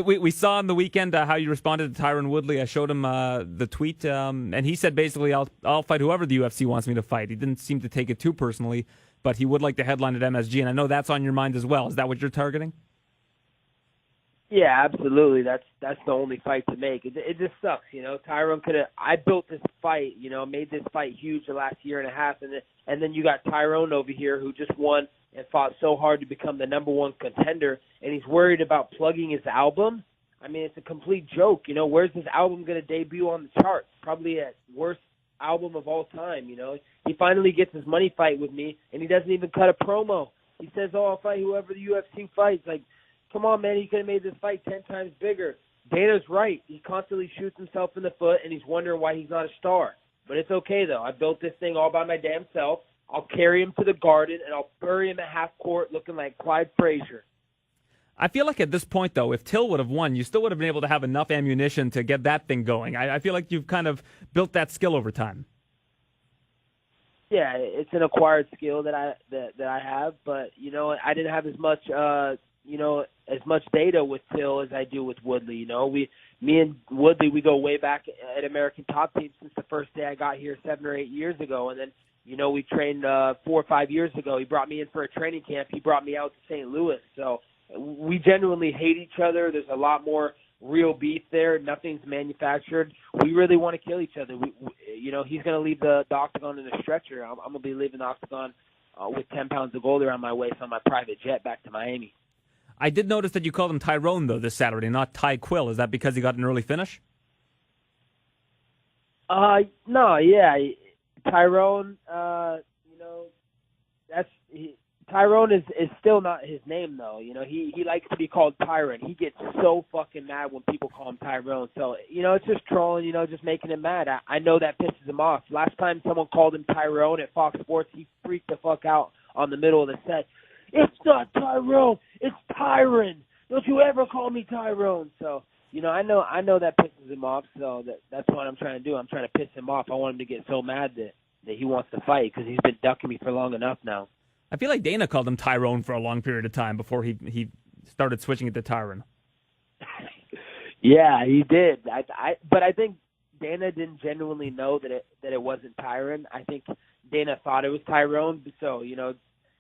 We saw on the weekend how you responded to Tyron Woodley. I showed him the tweet, and he said basically, I'll fight whoever the UFC wants me to fight. He didn't seem to take it too personally, but he would like to headline at MSG, and I know that's on your mind as well. Is that what you're targeting? Yeah, absolutely. That's the only fight to make. It just sucks, Tyron could have. I built this fight, made this fight huge the last year and a half, and then you got Tyron over here who just won and fought so hard to become the number one contender, and he's worried about plugging his album. I mean, it's a complete joke. Where's this album going to debut on the charts? Probably at worst album of all time. He finally gets his money fight with me, and he doesn't even cut a promo. He says, "Oh, I'll fight whoever the UFC fights." Like, come on, man, he could have made this fight 10 times bigger. Dana's right. He constantly shoots himself in the foot, and he's wondering why he's not a star. But it's okay, though. I built this thing all by my damn self. I'll carry him to the Garden, and I'll bury him at half court looking like Clyde Frazier. I feel like at this point, though, if Till would have won, you still would have been able to have enough ammunition to get that thing going. I feel like you've kind of built that skill over time. Yeah, it's an acquired skill that I have, but I didn't have as much as much data with Till as I do with Woodley. Me and Woodley, we go way back at American Top Team since the first day I got here 7 or 8 years ago, and then we trained 4 or 5 years ago. He brought me in for a training camp. He brought me out to St. Louis, so we genuinely hate each other. There's a lot more real beef there. Nothing's manufactured. We really want to kill each other. He's going to leave the octagon in a stretcher. I'm going to be leaving the octagon with 10 pounds of gold around my waist on my private jet back to Miami. I did notice that you called him Tyrone, though, this Saturday, not Ty Quill. Is that because he got an early finish? No, yeah. Tyrone, Tyrone is still not his name, though. He likes to be called Tyron. He gets so fucking mad when people call him Tyrone. So, it's just trolling, just making him mad. I know that pisses him off. Last time someone called him Tyrone at Fox Sports, he freaked the fuck out on the middle of the set. "It's not Tyrone, it's Tyron. Don't you ever call me Tyrone." So, I know that pisses him off, so that's what I'm trying to do. I'm trying to piss him off. I want him to get so mad that he wants to fight because he's been ducking me for long enough now. I feel like Dana called him Tyrone for a long period of time before he started switching it to Tyron. Yeah, he did. But I think Dana didn't genuinely know that it wasn't Tyron. I think Dana thought it was Tyrone. So,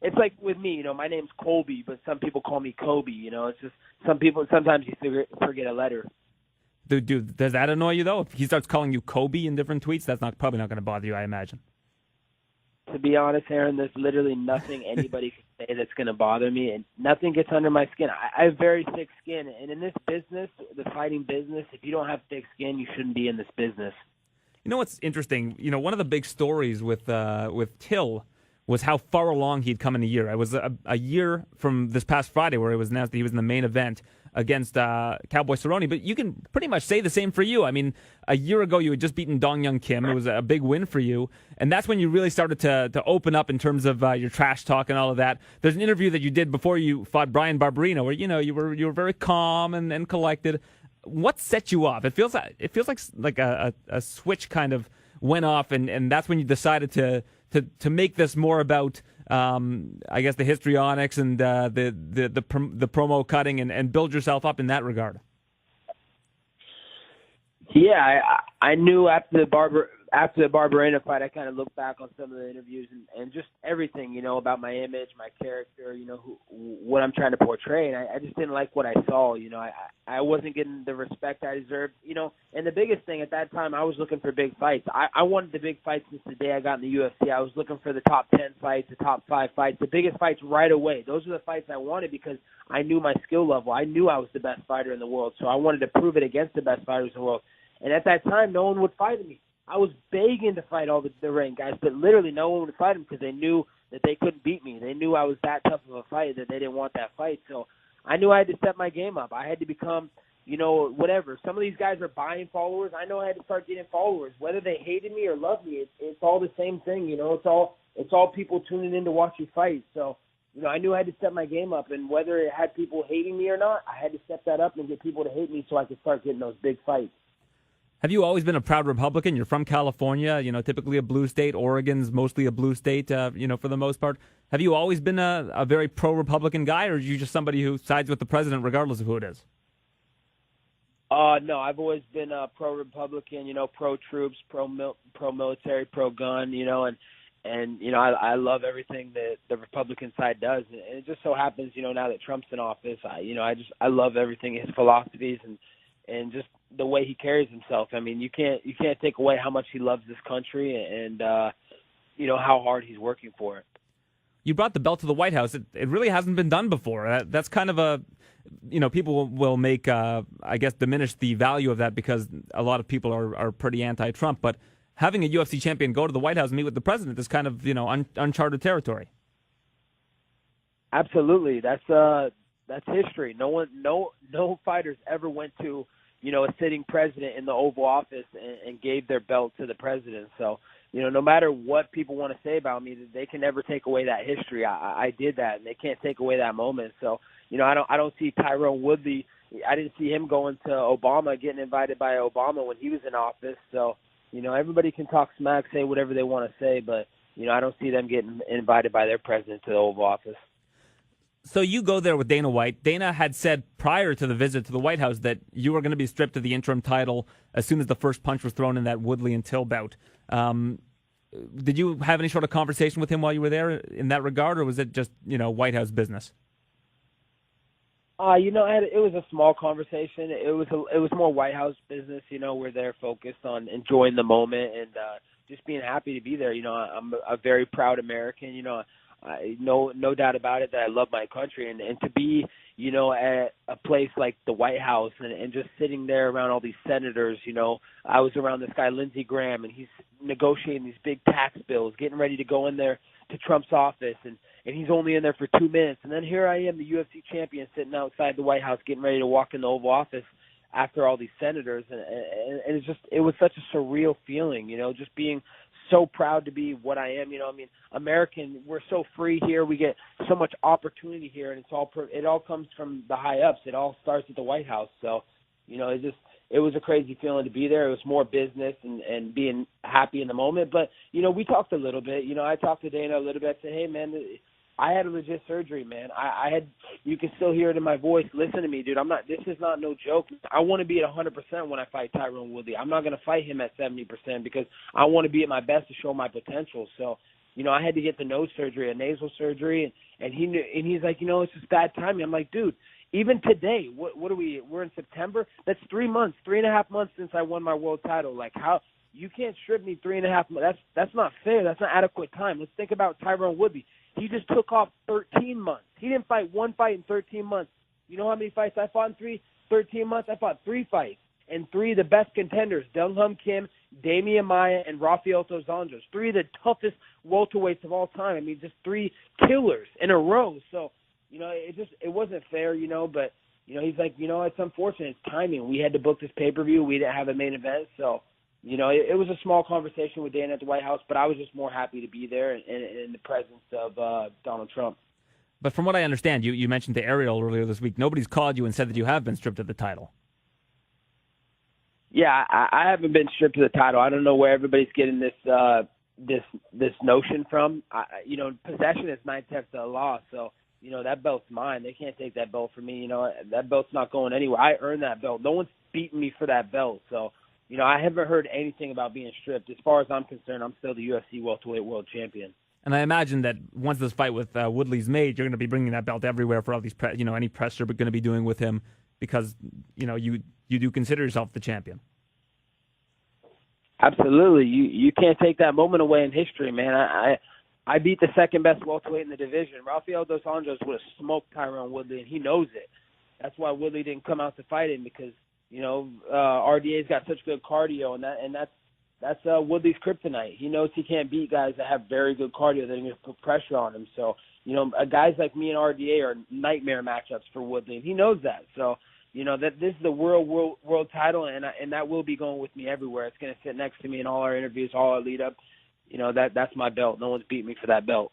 it's like with me, my name's Colby, but some people call me Kobe. It's just sometimes you forget a letter. Dude, does that annoy you, though? If he starts calling you Kobe in different tweets, that's probably not going to bother you, I imagine. To be honest, Aaron, there's literally nothing anybody can say that's going to bother me, and nothing gets under my skin. I have very thick skin, and in this business, the fighting business, if you don't have thick skin, you shouldn't be in this business. You know what's interesting? One of the big stories with Till was how far along he'd come in a year. It was a year from this past Friday where it was announced that he was in the main event against Cowboy Cerrone. But you can pretty much say the same for you. I mean, a year ago you had just beaten Dong Young Kim. It was a big win for you. And that's when you really started to open up in terms of your trash talk and all of that. There's an interview that you did before you fought Brian Barberino where, you were very calm and collected. What set you off? It feels like a switch kind of went off, and that's when you decided to make this more about, I guess, the histrionics and the promo cutting and build yourself up in that regard. Yeah, I knew after the Barberena fight, I kind of looked back on some of the interviews and just everything, about my image, my character, what I'm trying to portray, and I just didn't like what I saw. I wasn't getting the respect I deserved, and the biggest thing at that time, I was looking for big fights. I wanted the big fights since the day I got in the UFC. I was looking for the top 10 fights, the top 5 fights, the biggest fights right away. Those are the fights I wanted because I knew my skill level. I knew I was the best fighter in the world, so I wanted to prove it against the best fighters in the world. And at that time, no one would fight me. I was begging to fight all the ranked guys, but literally no one would fight them because they knew that they couldn't beat me. They knew I was that tough of a fight that they didn't want that fight. So I knew I had to step my game up. I had to become, whatever. Some of these guys are buying followers. I know I had to start getting followers. Whether they hated me or loved me, it's all the same thing. It's all people tuning in to watch you fight. So, I knew I had to step my game up, and whether it had people hating me or not, I had to step that up and get people to hate me so I could start getting those big fights. Have you always been a proud Republican? You're from California, typically a blue state. Oregon's mostly a blue state, for the most part. Have you always been a very pro-Republican guy, or are you just somebody who sides with the president regardless of who it is? No, I've always been pro-Republican, pro-troops, pro-military, pro-gun, and I love everything that the Republican side does. And it just so happens, now that Trump's in office, I love everything, his philosophies and just the way he carries himself. I mean, you can't take away how much he loves this country and how hard he's working for it. You brought the belt to the White House. It really hasn't been done before. That's kind of people will make, diminish the value of that because a lot of people are pretty anti-Trump. But having a UFC champion go to the White House and meet with the president is kind of, uncharted territory. Absolutely. That's history. No fighters ever went to, a sitting president in the Oval Office and gave their belt to the president. So, no matter what people want to say about me, they can never take away that history. I did that, and they can't take away that moment. So, I don't see Tyron Woodley. I didn't see him going to Obama, getting invited by Obama when he was in office. So, everybody can talk smack, say whatever they want to say, but, I don't see them getting invited by their president to the Oval Office. So you go there with Dana White. Dana had said prior to the visit to the White House that you were going to be stripped of the interim title as soon as the first punch was thrown in that Woodley and Till bout. Did you have any sort of conversation with him while you were there in that regard, or was it just, White House business? It was a small conversation. It was more White House business, where they're focused on enjoying the moment and just being happy to be there. I'm a very proud American, no doubt about it that I love my country, and to be, at a place like the White House and just sitting there around all these senators, I was around this guy, Lindsey Graham, and he's negotiating these big tax bills, getting ready to go in there to Trump's office, and he's only in there for 2 minutes. And then here I am, the UFC champion, sitting outside the White House, getting ready to walk in the Oval Office after all these senators. And it was such a surreal feeling, just being so proud to be what I am. American, we're so free here. We get so much opportunity here, and it all comes from the high ups. It all starts at the White House. So, it was a crazy feeling to be there. It was more business and being happy in the moment. But, we talked a little bit. I talked to Dana a little bit. I said, hey, man, I had a legit surgery, man. You can still hear it in my voice. Listen to me, dude. This is not no joke. I want to be at 100% when I fight Tyron Woodley. I'm not going to fight him at 70% because I want to be at my best to show my potential. So, I had to get the nose surgery, a nasal surgery, and he knew, and he's like, it's just bad timing. I'm like, dude, even today, what are we? We're in September. That's 3 months, 3.5 months since I won my world title. Like, how you can't strip me 3.5 months? That's not fair. That's not adequate time. Let's think about Tyron Woodley. He just took off 13 months. He didn't fight one fight in 13 months. You know how many fights I fought in 13 months? I fought 3 fights, and 3 of the best contenders, Dong Hum Kim, Damian Maia, and Rafael dos Anjos. 3 of the toughest welterweights of all time. I mean, just 3 killers in a row. So, it wasn't fair, but, he's like, it's unfortunate. It's timing. We had to book this pay-per-view. We didn't have a main event. So, it was a small conversation with Dana at the White House, but I was just more happy to be there in the presence of Donald Trump. But from what I understand, you mentioned to Ariel earlier this week, nobody's called you and said that you have been stripped of the title. Yeah, I haven't been stripped of the title. I don't know where everybody's getting this notion from. Possession is 9/10 of the law, so that belt's mine. They can't take that belt from me. That belt's not going anywhere. I earned that belt. No one's beaten me for that belt. So, I haven't heard anything about being stripped. As far as I'm concerned, I'm still the UFC welterweight world champion. And I imagine that once this fight with Woodley's made, you're going to be bringing that belt everywhere for all these, any press you're going to be doing with him because, you do consider yourself the champion. Absolutely. You can't take that moment away in history, man. I beat the second best welterweight in the division. Rafael dos Anjos would have smoked Tyron Woodley, and he knows it. That's why Woodley didn't come out to fight him because, RDA's got such good cardio, and that's Woodley's kryptonite. He knows he can't beat guys that have very good cardio that are going to put pressure on him. So, guys like me and RDA are nightmare matchups for Woodley, and he knows that. So, that this is the world title, and that will be going with me everywhere. It's going to sit next to me in all our interviews, all our lead up. That's my belt. No one's beat me for that belt.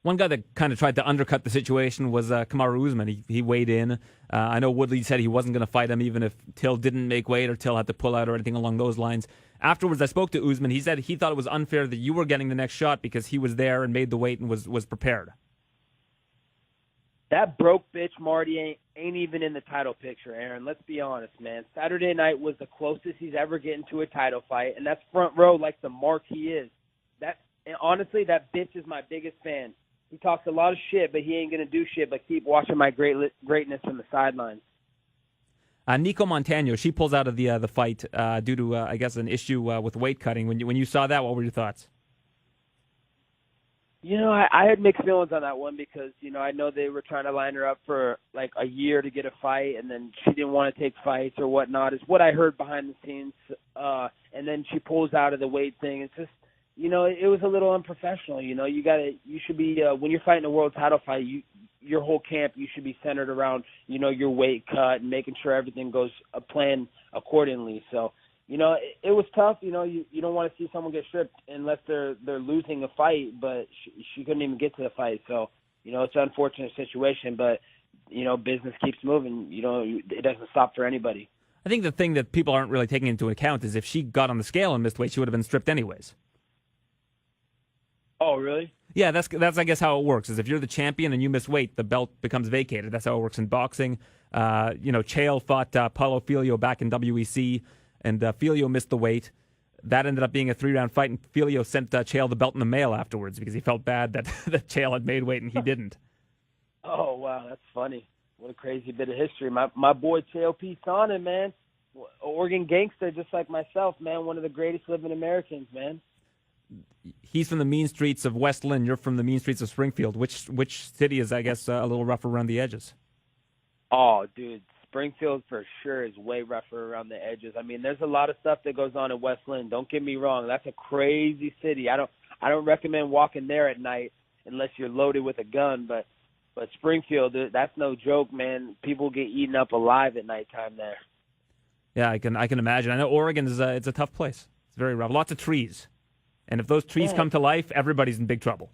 One guy that kind of tried to undercut the situation was Kamaru Usman. He weighed in. I know Woodley said he wasn't going to fight him even if Till didn't make weight or Till had to pull out or anything along those lines. Afterwards, I spoke to Usman. He said he thought it was unfair that you were getting the next shot because he was there and made the weight and was prepared. That broke bitch Marty ain't even in the title picture, Aaron. Let's be honest, man. Saturday night was the closest he's ever getting to a title fight, and that's front row like the mark he is. And honestly, that bitch is my biggest fan. He talks a lot of shit, but he ain't going to do shit but keep watching my greatness from the sidelines. Nico Montano, she pulls out of the fight due to, I guess, an issue with weight cutting. When you saw that, what were your thoughts? I had mixed feelings on that one because, I know they were trying to line her up for like a year to get a fight, and then she didn't want to take fights or whatnot, is what I heard behind the scenes. And then she pulls out of the weight thing. It's just, it was a little unprofessional. You should be, when you're fighting a world title fight, your whole camp, you should be centered around, your weight cut and making sure everything goes planned accordingly. So, it was tough. You don't want to see someone get stripped unless they're losing a fight, but she couldn't even get to the fight. So, it's an unfortunate situation, but, business keeps moving. It doesn't stop for anybody. I think the thing that people aren't really taking into account is if she got on the scale and missed weight, she would have been stripped anyways. Oh, really? Yeah, that's I guess how it works. Is if you're the champion and you miss weight, the belt becomes vacated. That's how it works in boxing. Chael fought Paulo Filho back in WEC, and Filho missed the weight. That ended up being a 3-round fight, and Filho sent Chael the belt in the mail afterwards because he felt bad that that Chael had made weight and he didn't. Oh wow, that's funny. What a crazy bit of history. My boy Chael P. Sonnen, man, Oregon gangster, just like myself, man. One of the greatest living Americans, man. He's from the mean streets of West Lynn. You're from the mean streets of Springfield. Which city is, I guess, a little rougher around the edges? Oh, dude, Springfield for sure is way rougher around the edges. I mean, there's a lot of stuff that goes on in West Lynn. Don't get me wrong. That's a crazy city. I don't recommend walking there at night unless you're loaded with a gun. But Springfield, that's no joke, man. People get eaten up alive at nighttime there. Yeah, I can imagine. I know Oregon is it's a tough place. It's very rough. Lots of trees. And if those trees come to life, everybody's in big trouble.